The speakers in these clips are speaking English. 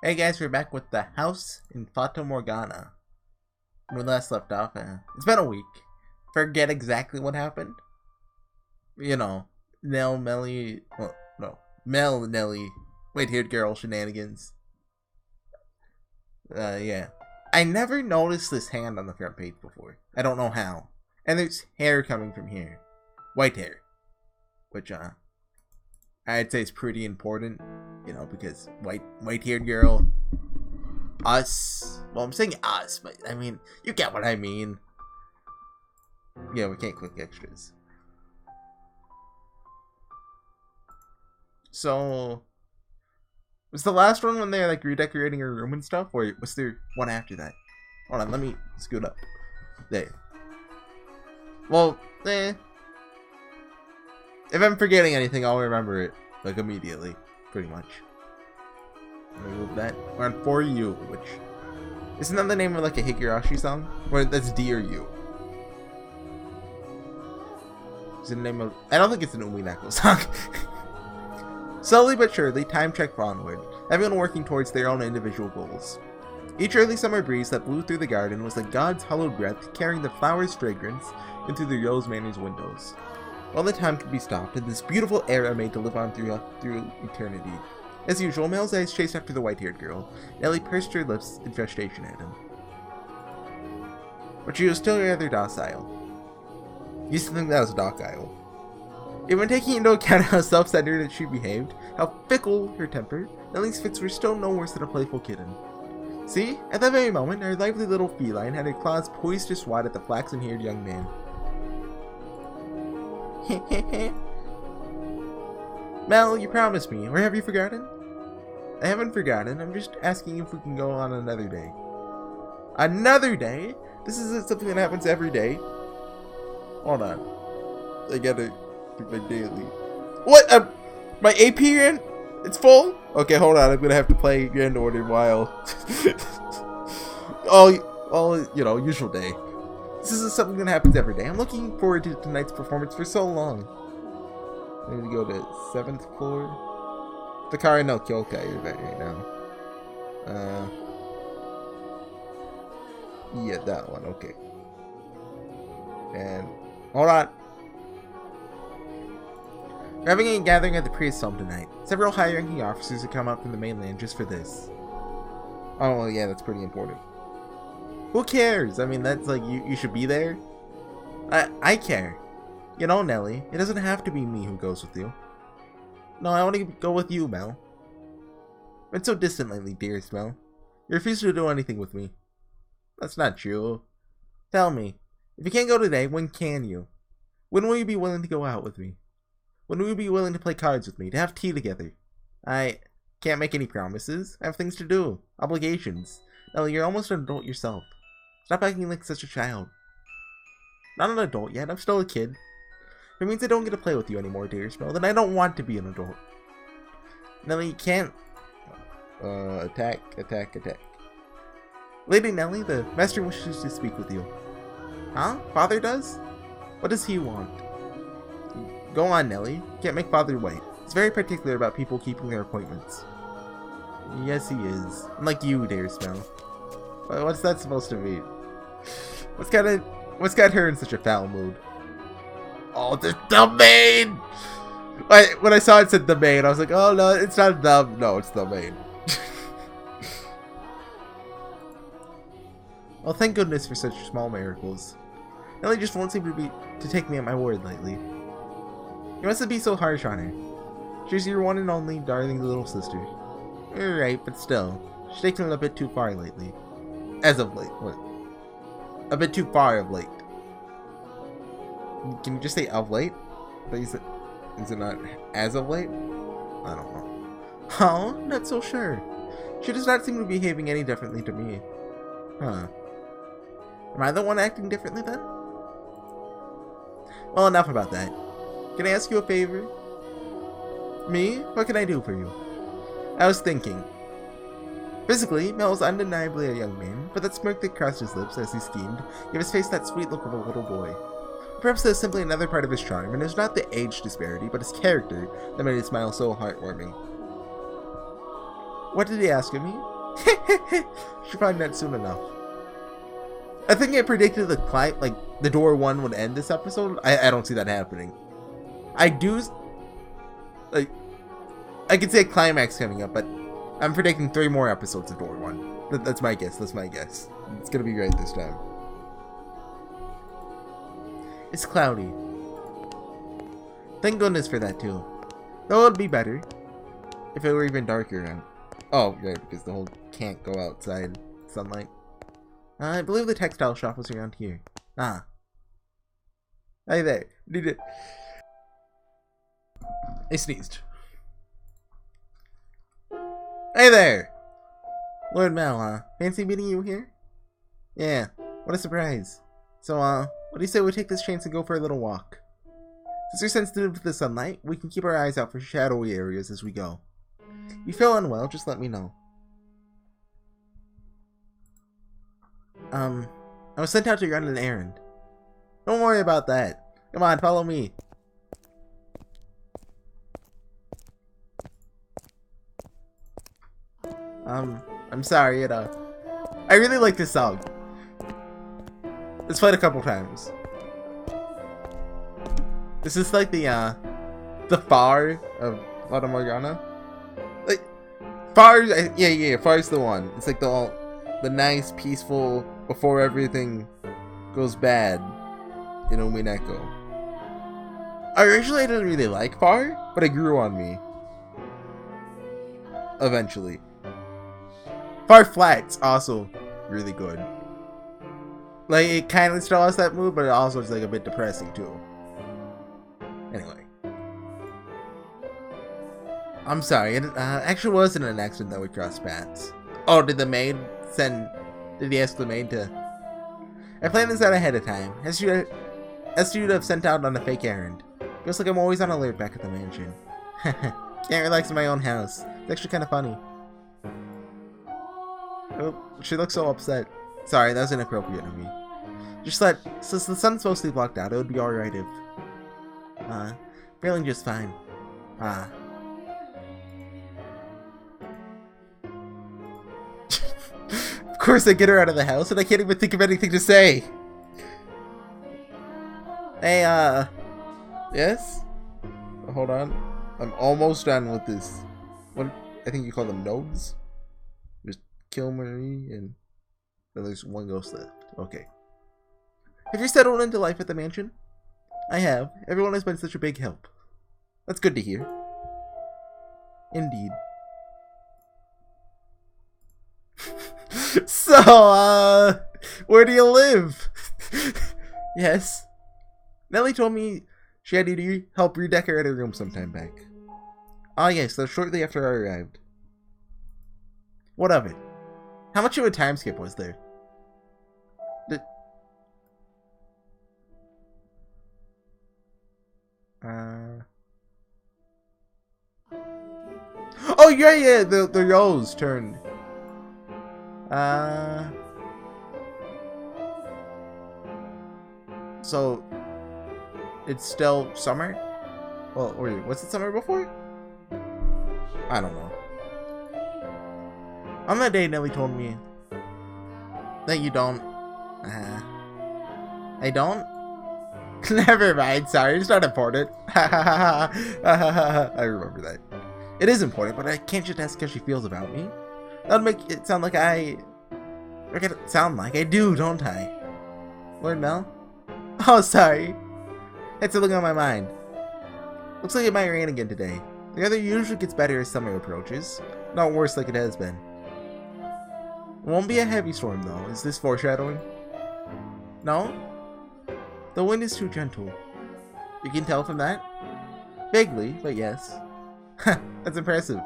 Hey guys, we're back with the house in Fata Morgana. When we last left off, it's been a week. Forget exactly what happened. You know, Mell and Nellie, white-haired girl shenanigans. Yeah. I never noticed this hand on the front page before. I don't know how. And there's hair coming from here. White hair. Which, I'd say is pretty important. You know, because white-haired girl. Us. Well, I'm saying us, but I mean, you get what I mean. Yeah, we can't click extras. So, was the last one when they're like redecorating her room and stuff, or was there one after that? Hold on, let me scoot up. There. Well, If I'm forgetting anything, I'll remember it like immediately, pretty much. Let me move that. We're on For You, which isn't that the name of like a Higurashi song? Or that's Dear You. Is it the name of? I don't think it's an Umineko song. Slowly but surely, time trekked onward, everyone working towards their own individual goals. Each early summer breeze that blew through the garden was like God's hallowed breath carrying the flower's fragrance into the Rose Manor's windows. All the time could be stopped, and this beautiful era made to live on through eternity. As usual, Mel's eyes chased after the white-haired girl. Nellie pursed her lips in frustration at him. But she was still rather docile. Used to think that was docile. Even taking into account how self-centered she behaved, how fickle her temper, Nellie's fits were still no worse than a playful kitten. See? At that very moment, our lively little feline had her claws poised to swat at the flaxen-haired young man. Mel, you promised me, or have you forgotten? I haven't forgotten, I'm just asking if we can go on another day. Another day? This isn't something that happens every day. Hold on. I gotta do my daily. What? My AP run? It's full? Okay, hold on, I'm gonna have to play Grand Order while... oh, you know, usual day. This isn't something that happens every day. I'm looking forward to tonight's performance for so long. I'm gonna go to 7th floor. Takara no Kyokai is right now. Yeah, that one, okay. And, hold on. We're having a gathering at the priest's home tonight. Several high-ranking officers have come up from the mainland just for this. Oh, well, yeah, that's pretty important. Who cares? I mean, that's like, you should be there. I care. You know, Nellie, it doesn't have to be me who goes with you. No, I want to go with you, Mel. Been so distant lately, dearest Mel. You refuse to do anything with me. That's not true. Tell me, if you can't go today, when can you? When will you be willing to go out with me? When will you be willing to play cards with me, to have tea together? I can't make any promises. I have things to do. Obligations. Nellie, you're almost an adult yourself. Stop acting like such a child. Not an adult yet, I'm still a kid. If it means I don't get to play with you anymore, dearest Mel, then I don't want to be an adult. Nellie, you can't... attack. Lady Nellie, the master wishes to speak with you. Huh? Father does? What does he want? Go on, Nellie. Can't make Father wait. He's very particular about people keeping their appointments. Yes, he is. Unlike you, dearest Mel. What's that supposed to mean? What's got her in such a foul mood? Oh, the maid! When I saw it said the maid, I was like, oh no, it's not the... No, it's the maid. Well, thank goodness for such small miracles. Nellie just won't seem to take me at my word lately. You mustn't be so harsh on her. She's your one and only darling little sister. You're right, but still, she's taken it a bit too far lately. As of late. What? A bit too far of late. Can you just say of late? Is it not as of late? I don't know. Oh, not so sure. She does not seem to be behaving any differently to me. Huh. Am I the one acting differently then? Well, enough about that. Can I ask you a favor? Me? What can I do for you? I was thinking. Physically, Mel is undeniably a young man, but that smirk that crossed his lips as he schemed gave his face that sweet look of a little boy. Perhaps there's simply another part of his charm, and it was not the age disparity, but his character that made his smile so heartwarming. What did he ask of me? Should find that soon enough. I think I predicted the door 1 would end this episode. I don't see that happening. I do, like, I could say a climax coming up, but I'm predicting 3 more episodes of door 1. That's my guess. That's my guess. It's gonna be right this time. It's cloudy. Thank goodness for that too. Though it would be better if it were even darker out. Oh, right, because the whole can't go outside sunlight. I believe the textile shop was around here. Ah. Hey there. Need it. I sneezed. Hey there! Lord Mell, huh? Fancy meeting you here? Yeah, what a surprise. So, what do you say we take this chance and go for a little walk? Since we're sensitive to the sunlight, we can keep our eyes out for shadowy areas as we go. If you feel unwell, just let me know. I was sent out to run an errand. Don't worry about that. Come on, follow me. I'm sorry, I really like this song. It's played a couple times. This is like the Far of Fata Morgana. Like, Far, yeah, Far's the one. It's like the nice, peaceful, before everything goes bad in Omineko. Originally I didn't really like Far, but it grew on me. Eventually. Far Flat's also really good. Like, it kind of still has that mood, but it also is like a bit depressing too. Anyway. I'm sorry, it actually wasn't an accident that we crossed paths. Oh, did he ask the maid to... I planned this out ahead of time. As you'd have sent out on a fake errand. Feels like I'm always on alert back at the mansion. Can't relax in my own house. It's actually kind of funny. Oh, she looks so upset. Sorry, that was inappropriate of me. Just since the sun's mostly blocked out, it would be alright if... feeling just fine. Of course I get her out of the house and I can't even think of anything to say. Hey, yes? Hold on. I'm almost done with this. What, I think you call them nodes? Just kill Marie and then there's one ghost left. Okay. Have you settled into life at the mansion? I have. Everyone has been such a big help. That's good to hear. Indeed. So, where do you live? Yes. Nellie told me she had you to help redecorate her room sometime back. Ah yes, that was shortly after I arrived. What of it? How much of a time skip was there? Oh yeah, the rose turned. So it's still summer? Well, wait, was it summer before? I don't know. On that day, Nellie told me that you don't. I don't? Never mind, sorry, it's not important. I remember that. It is important, but I can't just ask how she feels about me. That would make it sound like I make it sound like I do, don't I? Lord Mell? Oh, sorry. That's something on my mind. Looks like it might rain again today. The weather usually gets better as summer approaches. Not worse like it has been. It won't be a heavy storm, though. Is this foreshadowing? No? The wind is too gentle. You can tell from that? Vaguely, but yes. Ha, that's impressive.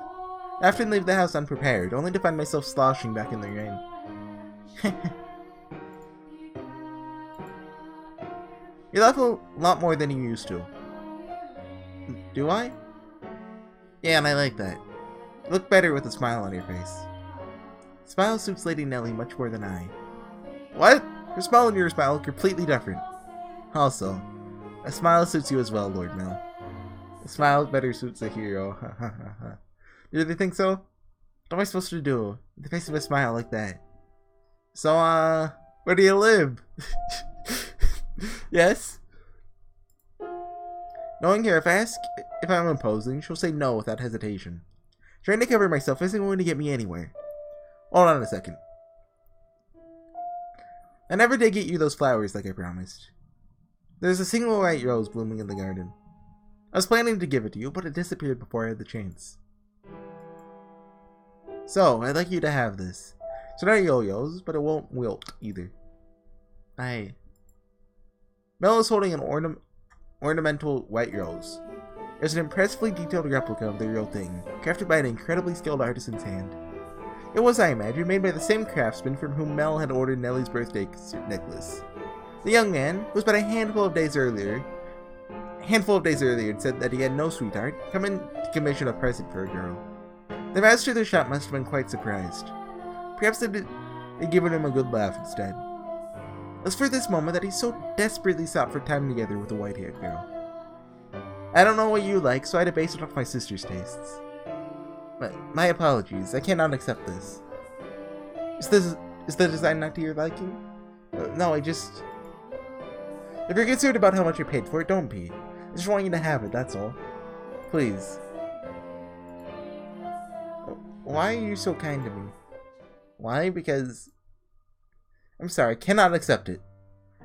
I often leave the house unprepared, only to find myself sloshing back in the rain. You laugh a lot more than you used to. Do I? Yeah, and I like that. You look better with a smile on your face. Smile suits Lady Nellie much more than I. What? Her smile and your smile are completely different. Also, a smile suits you as well, Lord Mell. A smile better suits a hero. Do they think so? What am I supposed to do? In the face of a smile like that. So, where do you live? Yes? Knowing her, if I ask if I'm imposing, she'll say no without hesitation. Trying to cover myself isn't going to get me anywhere. Hold on a second. I never did get you those flowers like I promised. There's a single white rose blooming in the garden. I was planning to give it to you, but it disappeared before I had the chance. So, I'd like you to have this. It's not yo-yos, but it won't wilt either. Mell is holding an ornamental white rose. There's an impressively detailed replica of the real thing, crafted by an incredibly skilled artisan's hand. It was, I imagine, made by the same craftsman from whom Mell had ordered Nellie's birthday necklace. The young man, who was but a handful of days earlier, had said that he had no sweetheart, come in to commission a present for a girl. The master of the shop must have been quite surprised. Perhaps they'd given him a good laugh instead. It was for this moment that he so desperately sought for time together with the white-haired girl. I don't know what you like, so I had to base it off my sister's tastes. But my apologies, I cannot accept this. Is the design not to your liking? No, if you're concerned about how much you paid for it, don't be. I just want you to have it, that's all. Please. Why are you so kind to me? Why? Because... I'm sorry, I cannot accept it.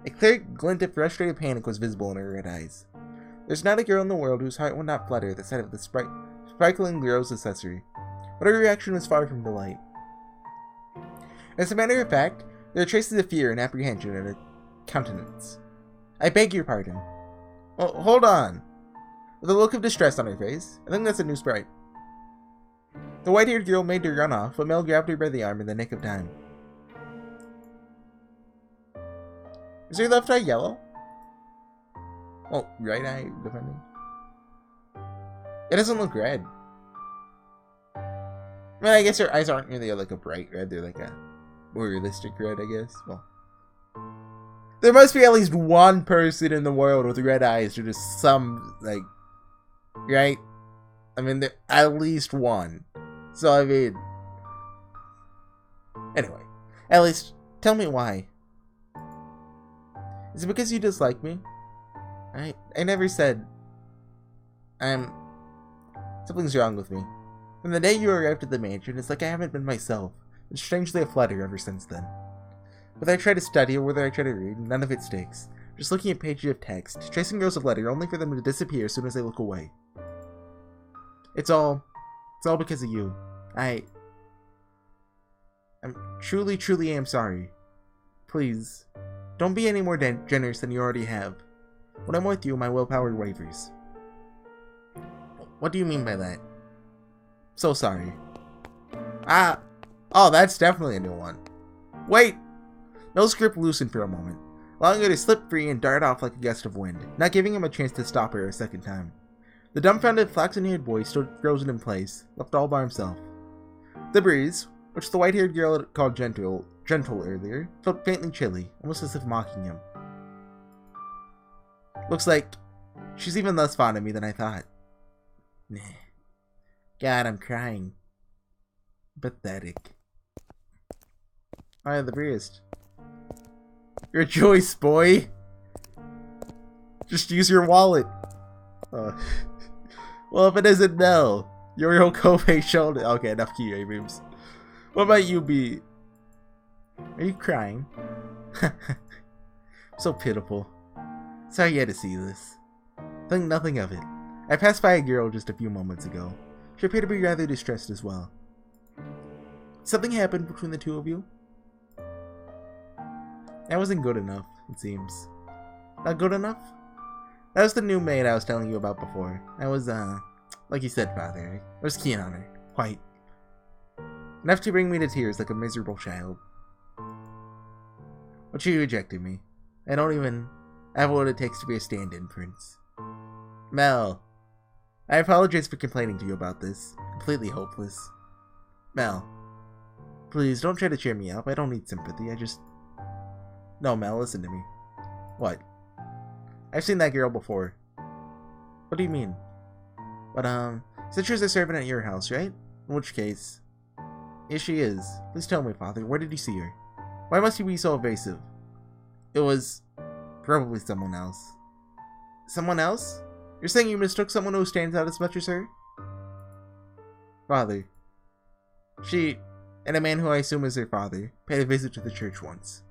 A clear glint of frustrated panic was visible in her red eyes. There's not a girl in the world whose heart would not flutter at the sight of the sparkling rose accessory, but her reaction was far from delight. As a matter of fact, there are traces of fear and apprehension in her countenance. I beg your pardon. Oh, hold on. With a look of distress on her face, I think that's a new sprite. The white-haired girl made her run off, but Mell grabbed her by the arm in the nick of time. Is your left eye yellow? Oh, right eye, depending. It doesn't look red. I mean, I guess her eyes aren't really like a bright red, they're like a more realistic red, I guess. Well, there must be at least one person in the world with red eyes, or just some, like, right? I mean, there at least one. So, I mean, anyway, at least tell me why. Is it because you dislike me? I never said something's wrong with me. From the day you arrived at the mansion, it's like I haven't been myself. It's strangely a flutter ever since then. Whether I try to study or whether I try to read, none of it sticks. Just looking at pages of text, tracing rows of letter only for them to disappear as soon as I look away. It's all because of you. I'm truly am sorry. Please, don't be any more generous than you already have. When I'm with you, my willpower wavers. What do you mean by that? So sorry. Oh, that's definitely a new one. Wait! Mell's grip loosened for a moment, allowing her to slip free and dart off like a gust of wind, not giving him a chance to stop her a second time. The dumbfounded, flaxen-haired boy stood frozen in place, left all by himself. The breeze, which the white-haired girl had called gentle earlier, felt faintly chilly, almost as if mocking him. Looks like she's even less fond of me than I thought. Nah. God, I'm crying. Pathetic. Alright, the priest. Rejoice, boy! Just use your wallet. Well, if it isn't Mell, your Kobe shoulder. Okay, enough Kiwi memes. What about you, B? Are you crying? So pitiful. Sorry you had to see this. Think nothing of it. I passed by a girl just a few moments ago. She appeared to be rather distressed as well. Something happened between the two of you? That wasn't good enough, it seems. Not good enough? That was the new maid I was telling you about before. I was, like you said, Father. I was keen on her. Quite. Enough to bring me to tears like a miserable child. But she rejected me. I don't even have what it takes to be a stand-in prince. Mell. I apologize for complaining to you about this. Completely hopeless. Mell. Please, don't try to cheer me up. I don't need sympathy. No, Mell, listen to me. What? I've seen that girl before. What do you mean? But, said she was a servant at your house, right? In which case... Yes, she is. Please tell me, Father, where did you see her? Why must you be so evasive? It was probably someone else. Someone else? You're saying you mistook someone who stands out as much as her? Father. She, and a man who I assume is her father, paid a visit to the church once.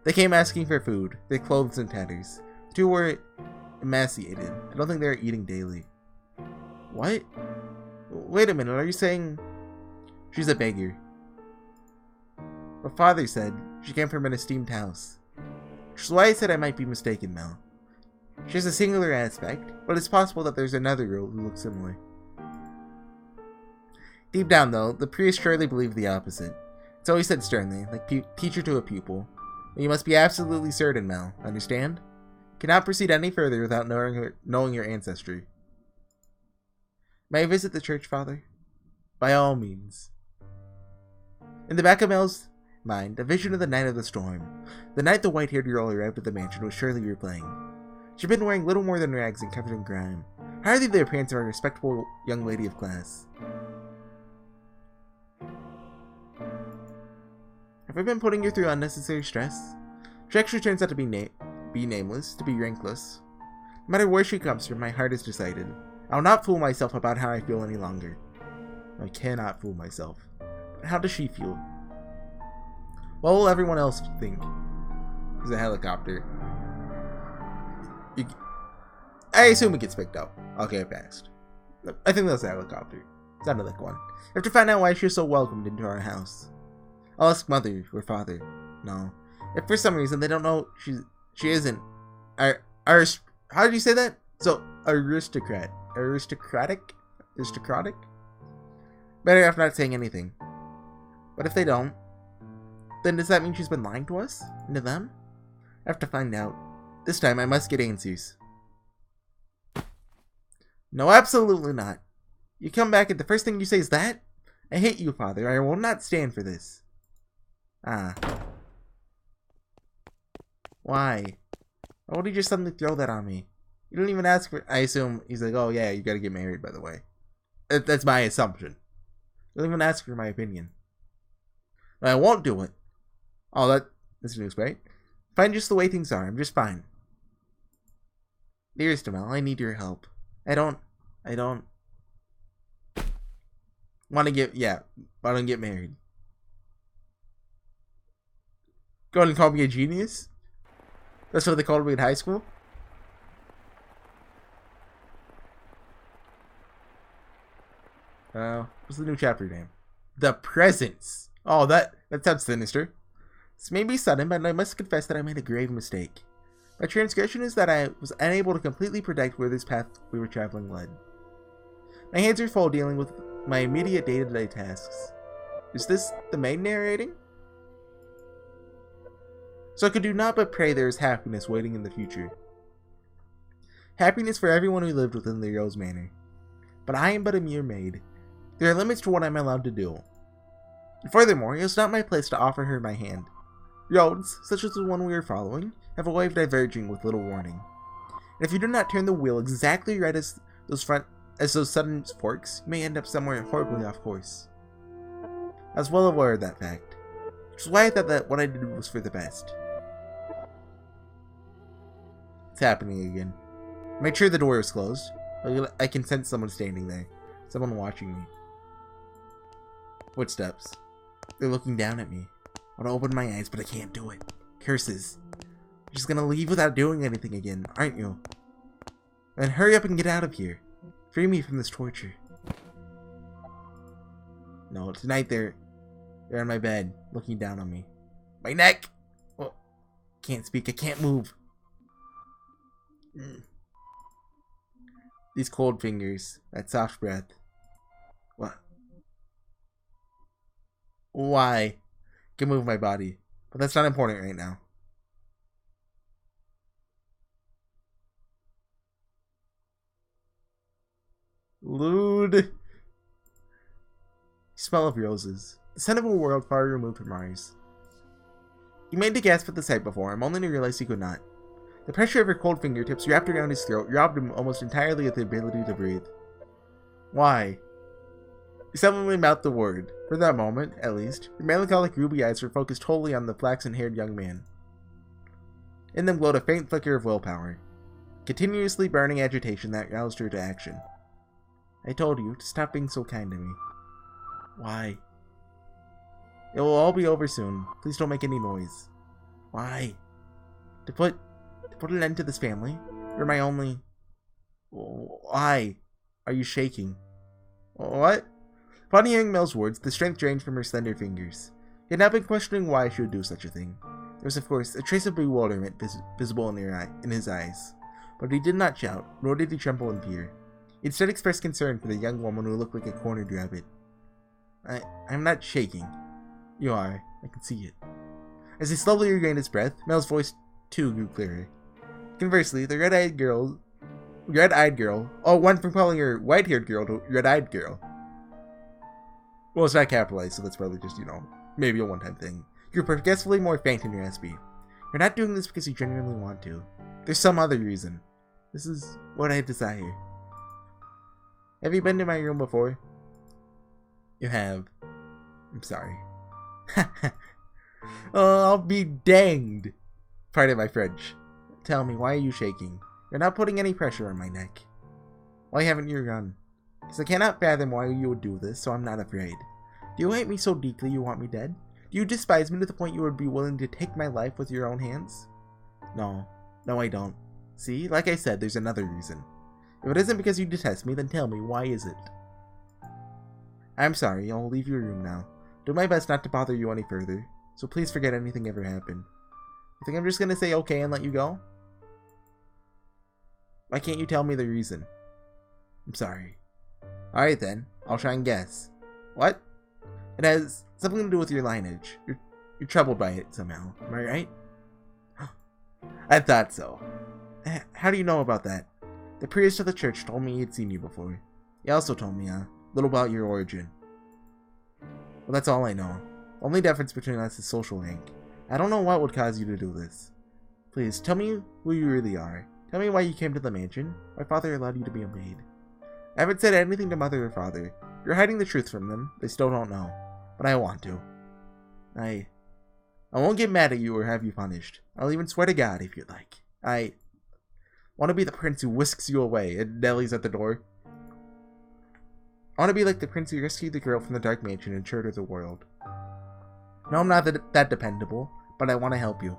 They came asking for food, their clothes in tatters. The two were emaciated. I don't think they were eating daily. What? Wait a minute, are you saying she's a beggar? But Father said she came from an esteemed house. Which is why I said I might be mistaken, Mel. She has a singular aspect, but it's possible that there's another girl who looks similar. Deep down, though, the priest surely believed the opposite. So he said sternly, like teacher to a pupil, "You must be absolutely certain, Mel. Understand? You cannot proceed any further without knowing your ancestry." May I visit the church, Father? By all means. In the back of Mel's mind, a vision of the night of the storm. The night the white-haired girl arrived at the mansion was surely replaying. She'd been wearing little more than rags and covered in grime. Hardly the appearance of a respectable young lady of class. Have I been putting you through unnecessary stress? She actually turns out to be nameless, to be rankless. No matter where she comes from, my heart is decided. I will not fool myself about how I feel any longer. I cannot fool myself. But how does she feel? What will everyone else think? There's a helicopter. I assume it gets picked up. Okay, I passed. I think that's a helicopter. Sounded like one. I have to find out why she's so welcomed into our house. I'll ask Mother or Father. No. If for some reason they don't know she isn't. How did you say that? So, aristocratic? Better off not saying anything. But if they don't, then does that mean she's been lying to us? And to them? I have to find out. This time I must get answers. No, absolutely not. You come back and the first thing you say is that? I hate you, Father. I will not stand for this. Ah. Why? Why would he just suddenly throw that on me? You don't even ask for... I assume he's like, oh yeah, you gotta get married, by the way. That's my assumption. You don't even ask for my opinion. No, I won't do it. Oh, that's news, right? Fine just the way things are. I'm just fine. Dearest Mel, I need your help. I don't want to get... Yeah, I don't get married. Go ahead and call me a genius? That's what they called me in high school? What's the new chapter name? The Presence. Oh, that sounds sinister. This may be sudden, but I must confess that I made a grave mistake. My transgression is that I was unable to completely predict where this path we were traveling led. My hands are full dealing with my immediate day-to-day tasks. Is this the main narrating? So I could do not but pray there is happiness waiting in the future. Happiness for everyone who lived within the Hero's Manor. But I am but a mere maid. There are limits to what I am allowed to do. And furthermore, it is not my place to offer her my hand. Roads, such as the one we are following, have a way of diverging with little warning. And if you do not turn the wheel exactly right as those sudden forks, you may end up somewhere horribly off course. I was well aware of that fact, which is why I thought that what I did was for the best. It's happening again. Make sure the door is closed. I can sense someone standing there. Someone watching me. Footsteps. They're looking down at me. I want to open my eyes, but I can't do it. Curses. You're just gonna leave without doing anything again, aren't you? Then hurry up and get out of here. Free me from this torture. No, tonight they're on my bed, looking down on me. My neck! Oh, can't speak, I can't move. These cold fingers, that soft breath. What? Why? I can move my body, but that's not important right now. Lewd. Smell of roses. The scent of a world far removed from ours. He made to gasp at the sight before him, only to realize he could not. The pressure of her cold fingertips wrapped around his throat robbed him almost entirely of the ability to breathe. Why? You suddenly mouthed the word. For that moment, at least, your melancholic ruby eyes were focused wholly on the flaxen-haired young man. In them glowed a faint flicker of willpower, continuously burning agitation that roused her to action. I told you to stop being so kind to me. Why? It will all be over soon. Please don't make any noise. Why? To put an end to this family? You're my only... Why? Are you shaking? What? Upon hearing Mell's words, the strength drained from her slender fingers. He had not been questioning why she would do such a thing. There was, of course, a trace of bewilderment visible in his eyes. But he did not shout, nor did he tremble in fear. He instead expressed concern for the young woman who looked like a cornered rabbit. I'm not shaking. You are. I can see it. As he slowly regained his breath, Mell's voice too grew clearer. Conversely, the red-eyed girl, went from calling her white-haired girl to red-eyed girl. Well, it's not capitalized, so that's probably just, maybe a one-time thing. You're progressively more faint and raspy. You're not doing this because you genuinely want to. There's some other reason. This is what I desire. Have you been to my room before? You have. I'm sorry. Oh, I'll be danged. Pardon my French. Tell me, why are you shaking? You're not putting any pressure on my neck. Why haven't you run? Because I cannot fathom why you would do this, so I'm not afraid. Do you hate me so deeply you want me dead? Do you despise me to the point you would be willing to take my life with your own hands? No, I don't. See, like I said, there's another reason. If it isn't because you detest me, then tell me, why is it? I'm sorry, I'll leave your room now. Do my best not to bother you any further, so please forget anything ever happened. You think I'm just gonna say okay and let you go? Why can't you tell me the reason? I'm sorry. Alright then, I'll try and guess. What? It has something to do with your lineage. You're troubled by it somehow, am I right? I thought so. How do you know about that? The priest of the church told me he'd seen you before. He also told me a little about your origin. Well, that's all I know. The only difference between us is social rank. I don't know what would cause you to do this. Please, tell me who you really are. Tell me why you came to the mansion. My father allowed you to be a maid. I haven't said anything to Mother or Father. You're hiding the truth from them. They still don't know. But I want to. I won't get mad at you or have you punished. I'll even swear to God if you'd like. I want to be the prince who whisks you away, and Nellie's at the door. I want to be like the prince who rescued the girl from the dark mansion and showed her the world. No, I'm not that dependable, but I want to help you.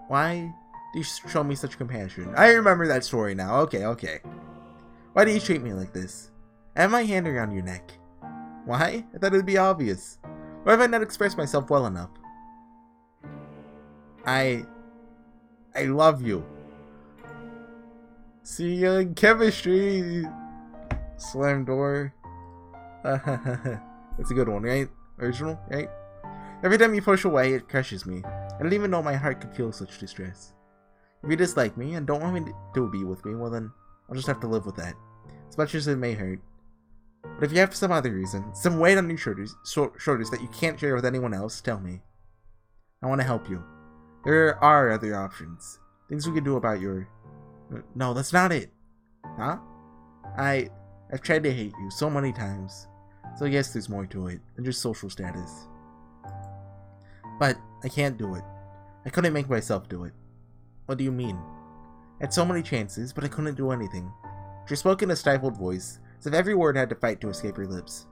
Why do you show me such compassion? I remember that story now. Okay. Why do you treat me like this? I have my hand around your neck. Why? I thought it would be obvious. Why have I not expressed myself well enough? I love you. See you in chemistry. Slam door. That's a good one, right? Original, right? Every time you push away, it crushes me. I didn't even know my heart could feel such distress. If you dislike me and don't want me to be with me, well then, I'll just have to live with that. As much as it may hurt. But if you have some other reason, some weight on your shoulders that you can't share with anyone else, tell me. I want to help you. There are other options. Things we can do about your... No, that's not it. Huh? I've tried to hate you so many times. So yes, there's more to it than just social status. But I can't do it. I couldn't make myself do it. What do you mean? I had so many chances, but I couldn't do anything. She spoke in a stifled voice, as if every word had to fight to escape her lips.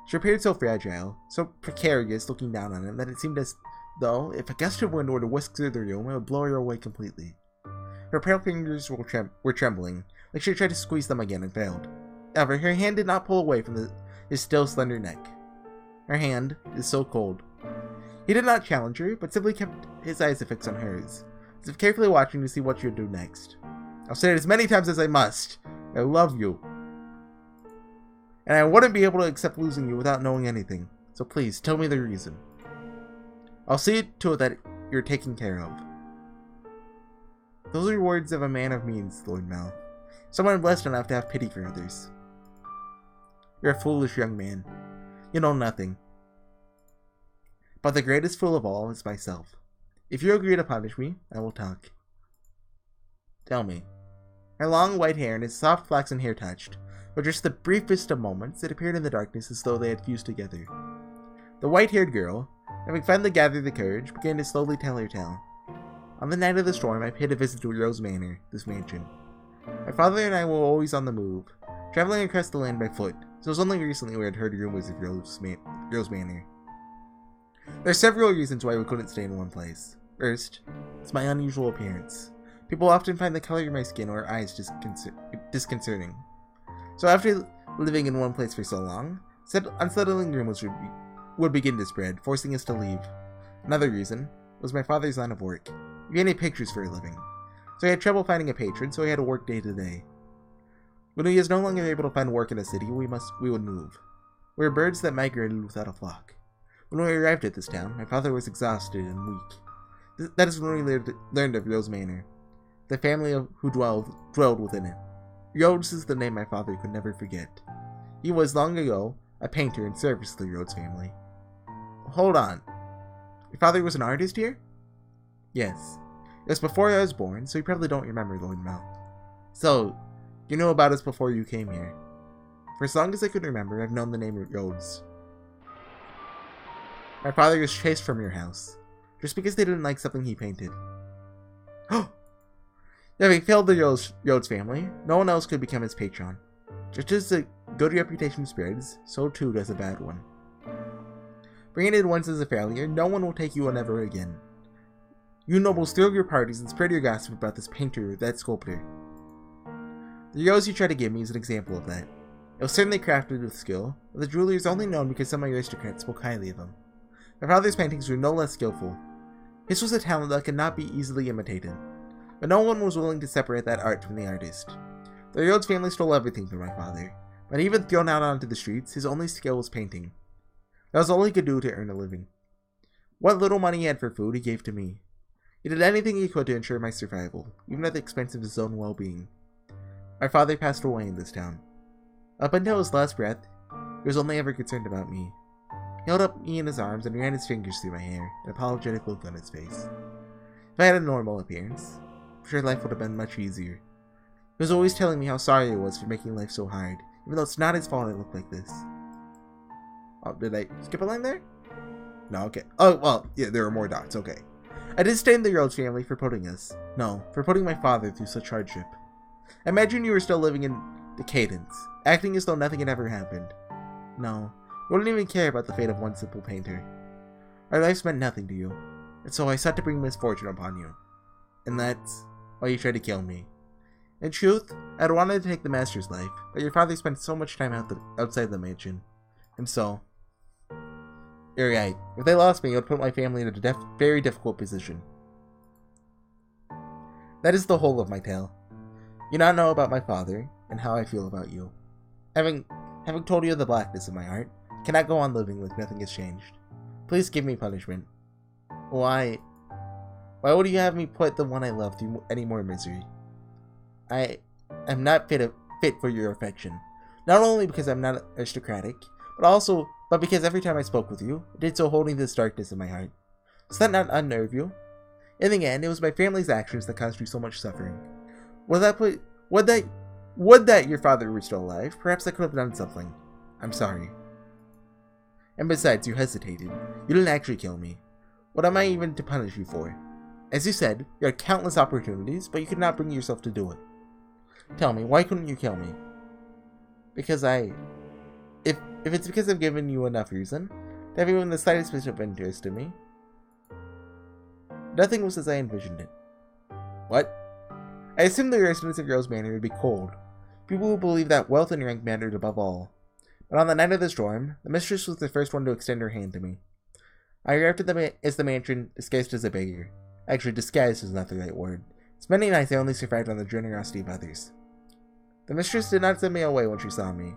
She appeared so fragile, so precarious looking down on him, that it seemed as though, if a gust of wind were to whisk through the room, it would blow her away completely. Her pale fingers were trembling, like she had tried to squeeze them again and failed. However, her hand did not pull away from his still slender neck. Her hand is so cold. He did not challenge her, but simply kept his eyes fixed on hers, as if carefully watching to see what she would do next. I'll say it as many times as I must. I love you. And I wouldn't be able to accept losing you without knowing anything. So please, tell me the reason. I'll see to it that you're taken care of. Those are words of a man of means, Lord Mell. Someone blessed enough to have pity for others. You're a foolish young man. You know nothing. But the greatest fool of all is myself. If you agree to punish me, I will talk. Tell me. Her long white hair and his soft flaxen hair touched, For just the briefest of moments, it appeared in the darkness as though they had fused together. The white-haired girl, having finally gathered the courage, began to slowly tell her tale. On the night of the storm, I paid a visit to Rose Manor, this mansion. My father and I were always on the move, traveling across the land by foot, so it was only recently we had heard rumors of Rose Manor. There are several reasons why we couldn't stay in one place. First, it's my unusual appearance. People often find the color of my skin or eyes disconcerting. So after living in one place for so long, unsettling rumors would begin to spread, forcing us to leave. Another reason was my father's line of work. He painted pictures for a living, so he had trouble finding a patron, so he had to work day to day. When he is no longer able to find work in a city, we would move. We were birds that migrated without a flock. When we arrived at this town, my father was exhausted and weak. That is when we learned of Rose Manor, the family who dwelled within it. Rhodes is the name my father could never forget. He was, long ago, a painter in service to the Rhodes family. Hold on. Your father was an artist here? Yes. It was before I was born, so you probably don't remember Lord Mell. So, you knew about us before you came here. For as long as I could remember, I've known the name Rhodes. My father was chased from your house, just because they didn't like something he painted. Having failed the Rhodes family, no one else could become his patron. Just as a good reputation spreads, so too does a bad one. Branded once as a failure, no one will take you on ever again. You nobles throw your parties and spread your gossip about this painter or that sculptor. The rose you try to give me is an example of that. It was certainly crafted with skill, but the jeweler is only known because some aristocrats spoke highly of him. My father's paintings were no less skillful. His was a talent that could not be easily imitated, but no one was willing to separate that art from the artist. The Rhodes family stole everything from my father, but even thrown out onto the streets, his only skill was painting. That was all he could do to earn a living. What little money he had for food, he gave to me. He did anything he could to ensure my survival, even at the expense of his own well-being. My father passed away in this town. Up until his last breath, he was only ever concerned about me. He held up me in his arms and ran his fingers through my hair, an apologetic look on his face. If I had a normal appearance, I'm sure life would have been much easier. He was always telling me how sorry he was for making life so hard, even though it's not his fault I look like this. Oh, did I skip a line there? No, okay. Oh, well, yeah, there are more dots, okay. I disdained the Rhodes family for putting my father through such hardship. Imagine you were still living in decadence, acting as though nothing had ever happened. No, you wouldn't even care about the fate of one simple painter. Our lives meant nothing to you, and so I sought to bring misfortune upon you. And that's why you tried to kill me. In truth, I'd wanted to take the master's life, but your father spent so much time outside the mansion. And so, you're right. If they lost me, it would put my family in a very difficult position. That is the whole of my tale. You now know about my father, and how I feel about you. Having told you of the blackness of my heart, I cannot go on living like nothing has changed. Please give me punishment. Why would you have me put the one I love through any more misery? I am not fit for your affection. Not only because I'm not aristocratic, but because every time I spoke with you, I did so holding this darkness in my heart. Does that not unnerve you? In the end, it was my family's actions that caused you so much suffering. Would that your father were still alive, perhaps I could have done something. I'm sorry. And besides, you hesitated. You didn't actually kill me. What am I even to punish you for? As you said, you had countless opportunities, but you could not bring yourself to do it. Tell me, why couldn't you kill me? Because If it's because I've given you enough reason to have even the slightest bit of interest in me. Nothing was as I envisioned it. What? I assumed the residents of Rose Manor would be cold. People who believed that wealth and rank mattered above all. But on the night of the storm, the mistress was the first one to extend her hand to me. I arrived at the mansion disguised as a beggar. Actually, disguised is not the right word. It's many nights I only survived on the generosity of others. The mistress did not send me away when she saw me.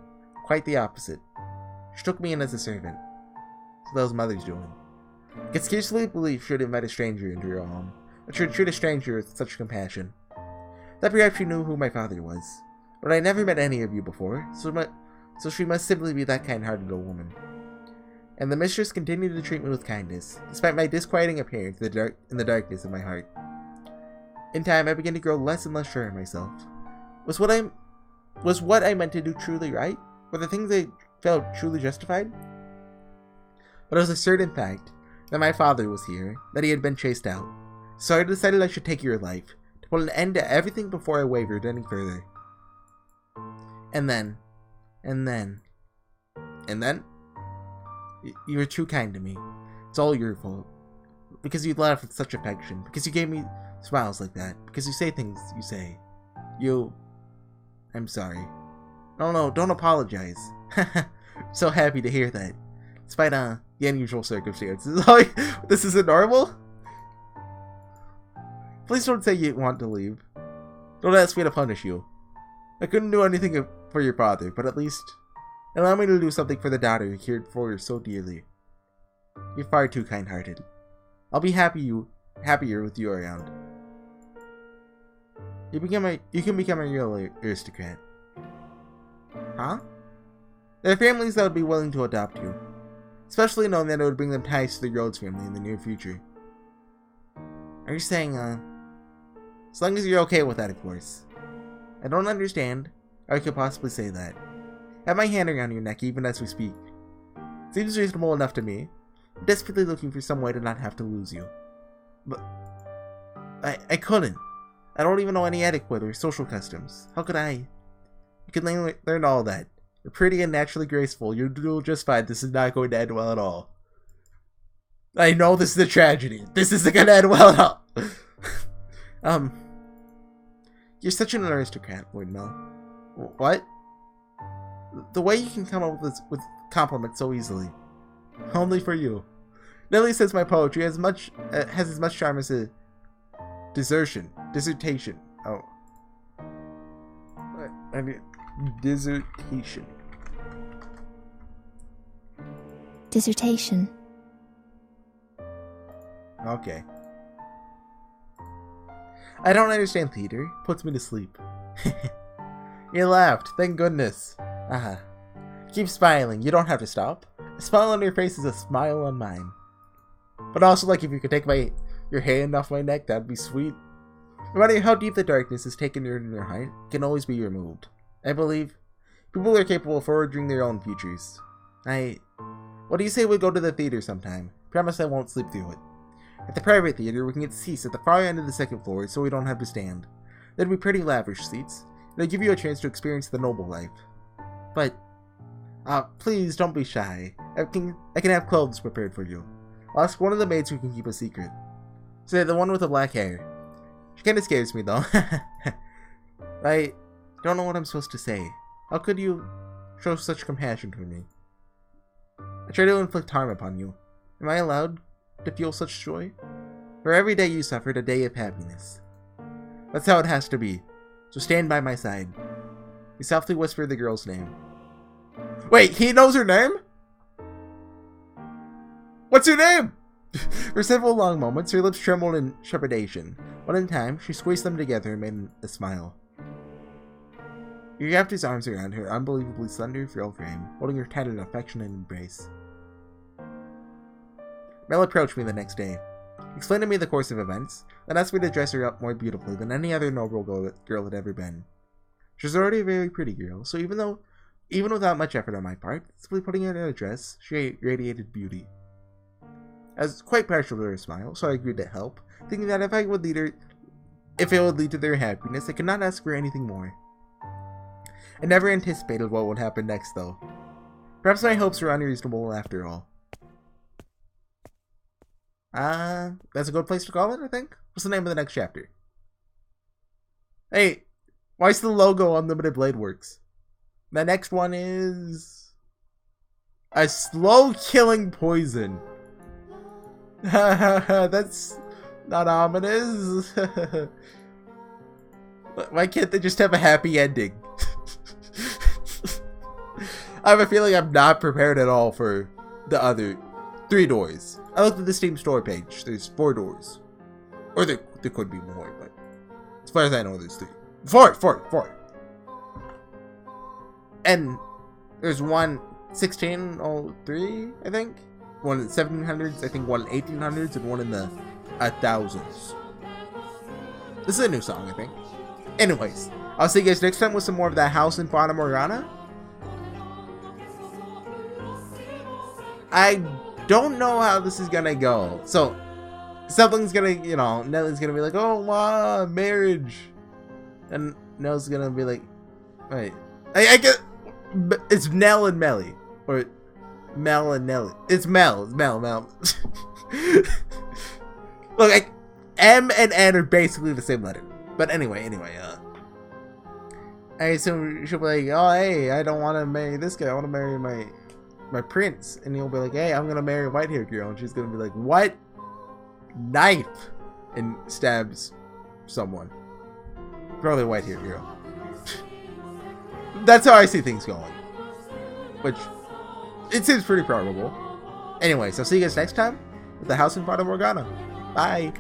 Quite the opposite. She took me in as a servant. So that was Mother's doing. I could scarcely believe she would invite a stranger into her home, but she would treat a stranger with such compassion. That perhaps she knew who my father was, but I never met any of you before, so she must simply be that kind-hearted old woman. And the mistress continued to treat me with kindness, despite my disquieting appearance in the darkness of my heart. In time, I began to grow less and less sure of myself. Was what Was what I meant to do truly right? Were the things I felt truly justified? But it was a certain fact that my father was here, that he had been chased out. So I decided I should take your life, to put an end to everything before I wavered any further. And then... You were too kind to me. It's all your fault. Because you laugh with such affection. Because you gave me smiles like that. Because you say things you say. I'm sorry. No, don't apologize. So happy to hear that. Despite the unusual circumstances. This isn't normal? Please don't say you want to leave. Don't ask me to punish you. I couldn't do anything for your father, but at least allow me to do something for the daughter you cared for so dearly. You're far too kind-hearted. I'll be happier with you around. You can become a real aristocrat. Huh? There are families that would be willing to adopt you. Especially knowing that it would bring them ties to the Rhodes family in the near future. Are you saying, as long as you're okay with that, of course. I don't understand how I could possibly say that. I have my hand around your neck even as we speak. Seems reasonable enough to me. I'm desperately looking for some way to not have to lose you. But I couldn't. I don't even know any etiquette or social customs. How could I? You can learn all that. You're pretty and naturally graceful. You'll do just fine. This is not going to end well at all. I know this is a tragedy. This isn't going to end well at all. You're such an aristocrat, Lord Mell. What? The way you can come up with compliments so easily. Only for you. Nellie says my poetry has as much charm as a dissertation. Oh. I mean, dissertation. Dissertation. Okay. I don't understand theater. Puts me to sleep. You laughed. Thank goodness. Keep smiling. You don't have to stop. A smile on your face is a smile on mine. But also, like, if you could take your hand off my neck, that'd be sweet. No matter how deep the darkness has taken in your heart, it can always be removed. I believe people are capable of forging their own futures. What do you say we go to the theater sometime? Promise I won't sleep through it. At the private theater, we can get seats at the far end of the second floor so we don't have to stand. There'd be pretty lavish seats. It'll give you a chance to experience the noble life. But, please don't be shy. I can have clothes prepared for you. I'll ask one of the maids who can keep a secret. Say, the one with the black hair. She kinda scares me, though. I don't know what I'm supposed to say. How could you show such compassion for me? I try to inflict harm upon you. Am I allowed to feel such joy? For every day you suffered, a day of happiness. That's how it has to be. So stand by my side. He softly whispered the girl's name. Wait, he knows her name? What's her name? For several long moments, her lips trembled in trepidation. One at a time, she squeezed them together and made a smile. He wrapped his arms around her unbelievably slender, frail frame, holding her tight in an affectionate embrace. Mell approached me the next day, explained to me the course of events, then asked me to dress her up more beautifully than any other noble girl had ever been. She was already a very pretty girl, so even without much effort on my part, simply putting her in a dress, she radiated beauty. I was quite partial to her smile, so I agreed to help, thinking that if it would lead to their happiness, I could not ask for anything more. I never anticipated what would happen next, though. Perhaps my hopes were unreasonable after all. That's a good place to call it, I think. What's the name of the next chapter? Hey, why is the logo Unlimited Blade Works? The next one is... a slow-killing poison. That's not ominous. Why can't they just have a happy ending? I have a feeling I'm not prepared at all for the other 3 doors. I looked at the Steam store page. There's 4 doors. Or there could be more, but as far as I know, there's 3. 4! And there's one 1603, I think. One in the 1700s, I think one in 1800s, and one in the 1000s. This is a new song, I think. Anyways, I'll see you guys next time with some more of that house in Fata Morgana. I don't know how this is gonna go. So, something's gonna, you know, Nellie's gonna be like, oh, wow, marriage. And Nell's gonna be like, wait, I get, it's Mell and Nellie. Or Mell and Nellie. It's Mell. Mell. Look, M and N are basically the same letter. But anyway, hey, so she'll be like, oh, hey, I don't want to marry this guy. I want to marry my prince. And he'll be like, hey, I'm going to marry a white-haired girl. And she's going to be like, what? Knife. And stabs someone. Probably a white-haired girl. That's how I see things going. Which, it seems pretty probable. Anyway, so see you guys next time with the House in Fata Morgana. Bye.